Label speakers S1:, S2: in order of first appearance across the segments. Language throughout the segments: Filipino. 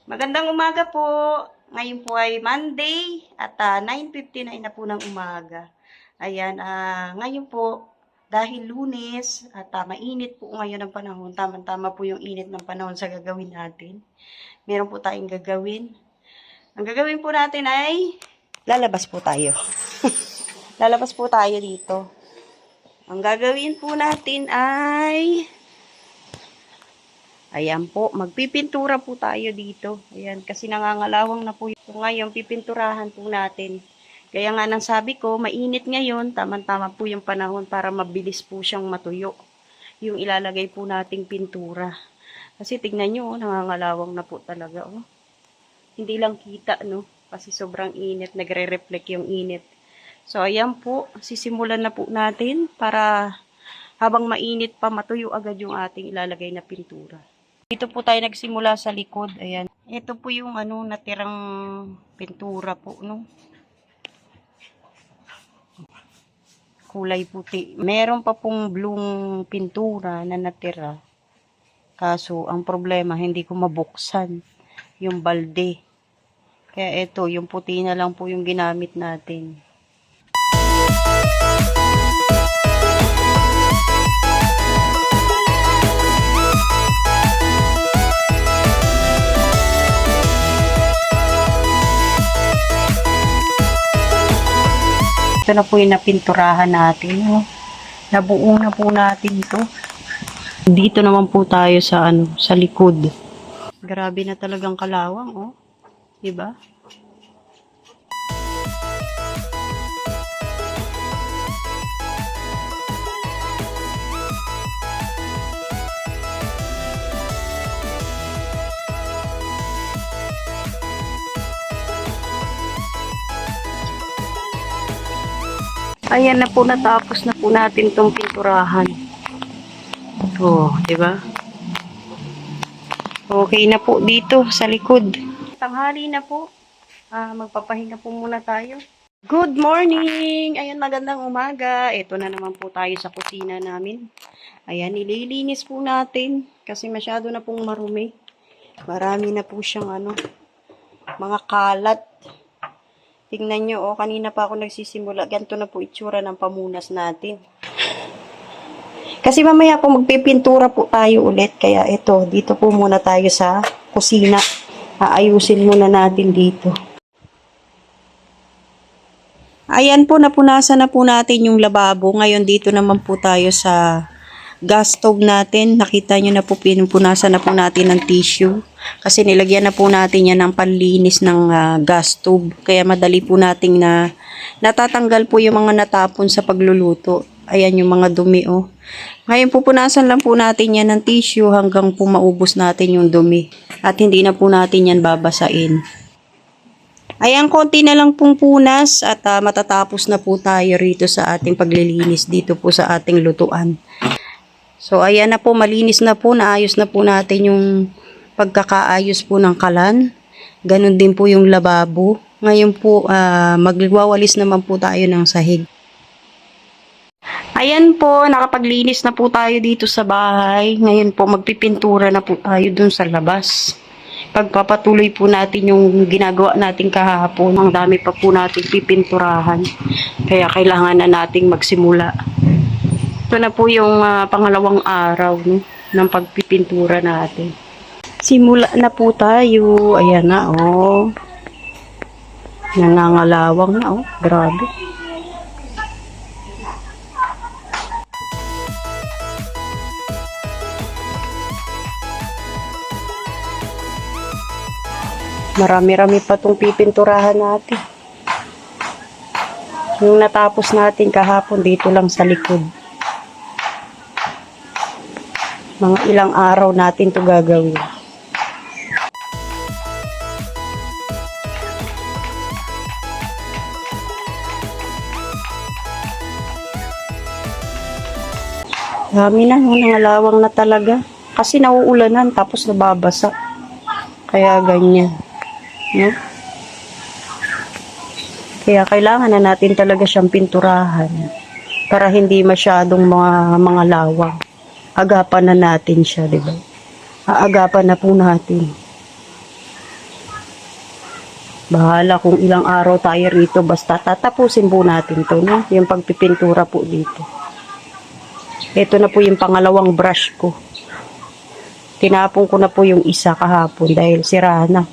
S1: Magandang umaga po. Ngayon po ay Monday at 9:59 na po ng umaga. Ayan, ngayon po, dahil Lunes at mainit po ngayon ang panahon, tama-tama po yung init ng panahon sa gagawin natin. Meron po tayong gagawin. Ang gagawin po natin ay lalabas po tayo. Lalabas po tayo dito. Ang gagawin po natin ay ayan po, magpipintura po tayo dito. Ayan, kasi nangangalawang na po yung ngayon, pipinturahan po natin. Kaya nga nang sabi ko, mainit ngayon, tamang-tama po yung panahon para mabilis po siyang matuyo. Yung ilalagay po nating pintura. Kasi tignan nyo, nangangalawang na po talaga. Oh. Hindi lang kita, no? Kasi sobrang init, nagre-reflect yung init. So, ayan po, sisimulan na po natin para habang mainit pa, matuyo agad yung ating ilalagay na pintura. Dito po tayo nagsimula sa likod. Ayan. Ito po yung natirang pintura po, no? Kulay puti. Meron pa pong blue pintura na natira. Kaso, ang problema, hindi ko mabuksan yung balde. Kaya ito, yung puti na lang po yung ginamit natin. Ito na po yung napinturahan natin. Oh. Nabuo na po natin ito. Dito naman po tayo sa sa likod. Grabe na talagang kalawang, oh. 'Di ba? Ayan na po, natapos na po natin tong pinturahan. Oh, 'di ba? Okay na po dito sa likod. Tanghali na po. Magpapahinga po muna tayo. Good morning! Ayan, magandang umaga. Ito na naman po tayo sa kusina namin. Ayan, nililinis po natin kasi masyado na pong marumi. Marami na po siyang mga kalat. Tingnan nyo, oh, kanina pa ako nagsisimula. Ganito na po itsura ng pamunas natin. Kasi mamaya po magpipintura po tayo ulit. Kaya ito, dito po muna tayo sa kusina. Aayusin muna natin dito. Ayan po, napunasan na po natin yung lababo. Ngayon dito naman po tayo sa gas stove natin. Nakita nyo na po, pinupunasan na po natin ng tissue. Kasi nilagyan na po natin yan ng panlinis ng gas stove. Kaya madali po nating natatanggal po yung mga natapon sa pagluluto. Ayan yung mga dumi, oh. Ngayon pupunasan lang po natin yan ng tissue hanggang po maubos natin yung dumi. At hindi na po natin yan babasain. Ayan, konti na lang pong punas at matatapos na po tayo rito sa ating paglilinis dito po sa ating lutuan. So ayan na po, malinis na po, naayos na po natin yung pagkakaayos po ng kalan. Ganon din po yung lababo. Ngayon po, magwawalis naman po tayo ng sahig. Ayan po, nakapaglinis na po tayo dito sa bahay. Ngayon po, magpipintura na po tayo dun sa labas. Pagpapatuloy po natin yung ginagawa natin kahapon. Ang dami pa po natin pipinturahan. Kaya kailangan na nating magsimula. Ito na po yung pangalawang araw, no, ng pagpipintura natin. Simula na po tayo. Ayan na, oh. Nangangalawang na, oh. Grabe. Marami-rami pa itong pipinturahan natin. Yung natapos natin kahapon dito lang sa likod. Mga ilang araw natin ito gagawin. Dami na, nangalawang na talaga. Kasi nauulanan tapos nababasa. Kaya ganyan. No? Kaya kailangan na natin talaga siyang pinturahan para hindi masyadong mga lawang. Agapan na natin siya, di ba? Aagapan na po natin. Bahala kung ilang araw tayo rito. Basta tatapusin po natin to, no? Yung pagpipintura po dito. Ito na po yung pangalawang brush ko. Tinapon ko na po yung isa kahapon dahil sira na.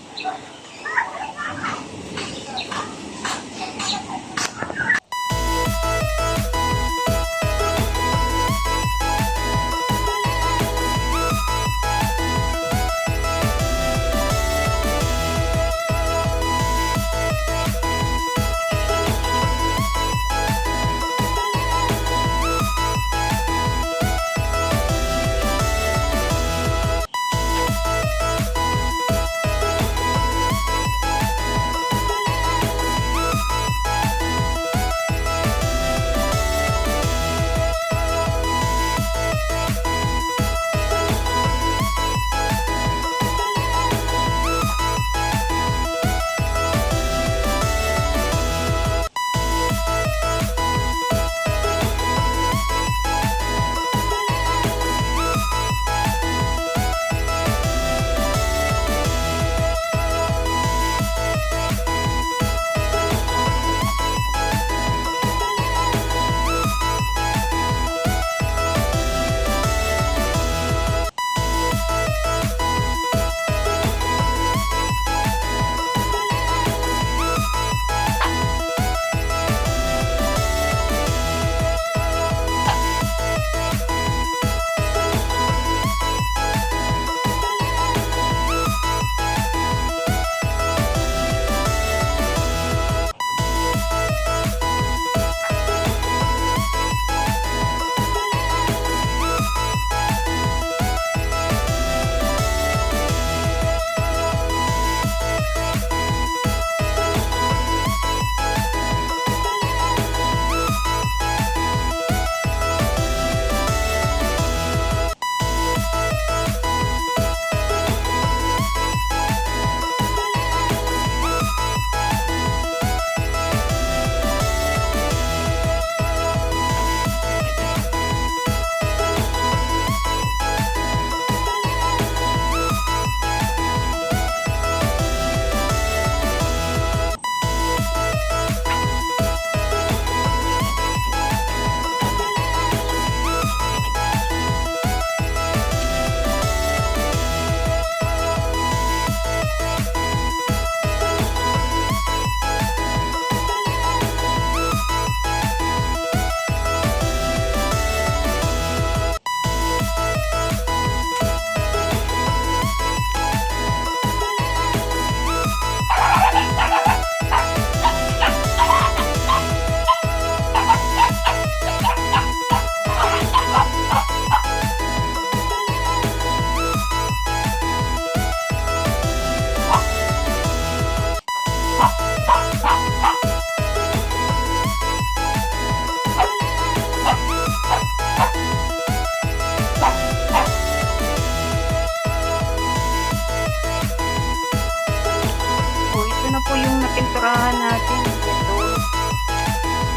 S1: Po yung napinturahan natin.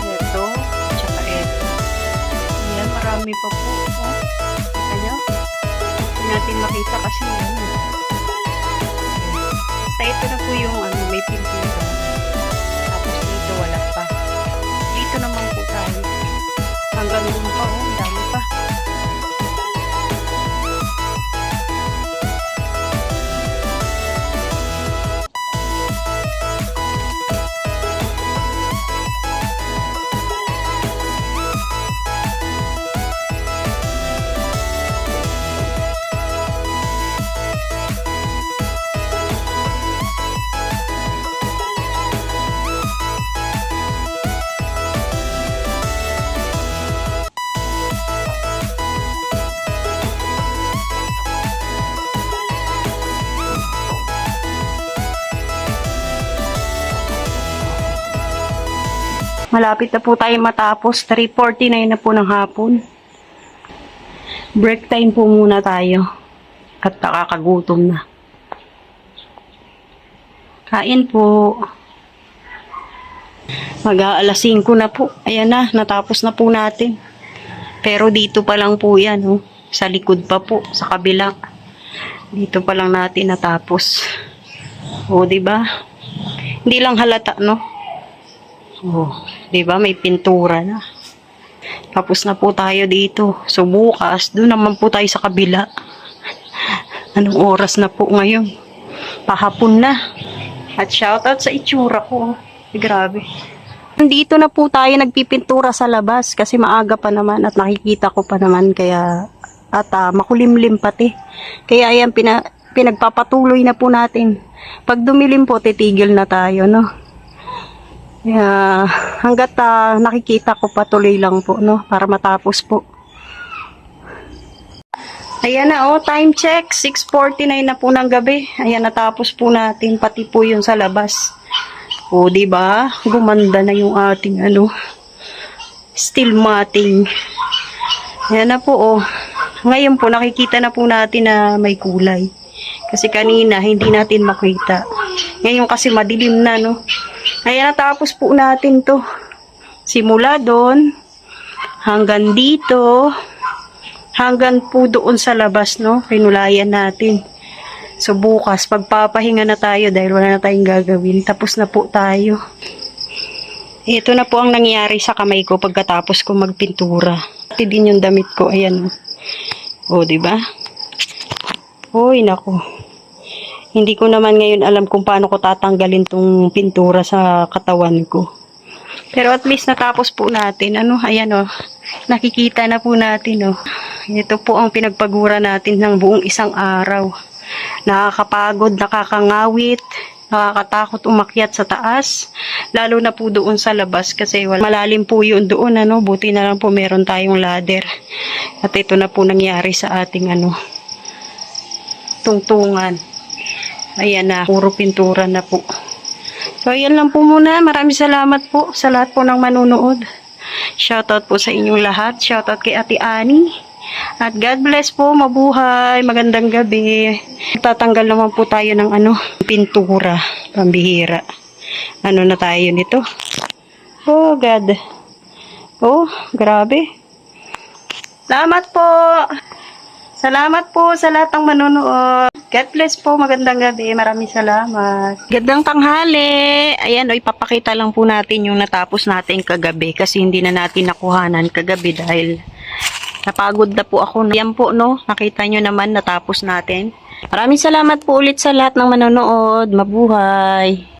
S1: Ito, tsaka ito. Ayan, marami pa po. Oh, kita nyo? Hindi natin makita kasi yan. Basta ito na po yung may pintura. Tapos dito wala pa. Dito naman po tayo. Hanggang doon pa, ang dami pa. Malapit na po tayo matapos. 3:49 na po ng hapon. Break time po muna tayo. At nakakagutom na. Kain po. Mag-aalas 5 na po. Ayan na, natapos na po natin. Pero dito pa lang po yan. Oh. Sa likod pa po, sa kabila. Dito pa lang natin natapos. O, diba? Hindi lang halata, no? Oh, 'di ba? May pintura na. Tapos na po tayo dito. So bukas, doon naman po tayo sa kabila. Anong oras na po ngayon? Pahapon na. At shoutout sa itsura ko. Grabe. Nandito na po tayo nagpipintura sa labas kasi maaga pa naman at nakikita ko pa naman kaya at makulimlim pati. Kaya ayan pinagpapatuloy na po natin. Pag dumilim po titigil na tayo, no. Kaya hangga't nakikita ko patuloy lang po, no, para matapos po. Ayan na, time check, 6:49 na po ng gabi. Ayan, natapos po natin, pati po yun sa labas. O, diba? Gumanda na yung ating, steel matting. Ayan na po, Ngayon po, nakikita na po natin na may kulay. Kasi kanina, hindi natin makita. Ngayon kasi madilim na, no? Ayan, natapos po natin to. Simula doon, hanggang dito, hanggang po doon sa labas, no? Pinulayan natin. So bukas, pagpapahinga na tayo dahil wala na tayong gagawin. Tapos na po tayo. Ito na po ang nangyari sa kamay ko pagkatapos ko magpintura. Pati din yung damit ko, ayan. O, diba? Uy, naku. Hindi ko naman ngayon alam kung paano ko tatanggalin tong pintura sa katawan ko. Pero at least natapos po natin. Ayan, nakikita na po natin, Ito po ang pinagpagura natin ng buong isang araw. Nakakapagod, nakakangawit, nakakatakot umakyat sa taas. Lalo na po doon sa labas kasi malalim po yun doon, Buti na lang po meron tayong ladder. At ito na po nangyari sa ating, tungtungan. Ayan na, puro pintura na po. So, ayan lang po muna. Maraming salamat po sa lahat po ng manunood. Shoutout po sa inyong lahat. Shoutout kay Ate Annie. At God bless po, mabuhay, magandang gabi. Tatanggal naman po tayo ng pintura, pambihira. Na tayo nito? Oh God. Oh, grabe. Salamat po sa lahat ng manonood. God bless po, magandang gabi. Maraming salamat. Gandang tanghali. Ayan, ipapakita lang po natin yung natapos natin kagabi kasi hindi na natin nakuhanan kagabi dahil napagod na po ako. Yan po, nakita nyo naman natapos natin. Maraming salamat po ulit sa lahat ng manonood. Mabuhay.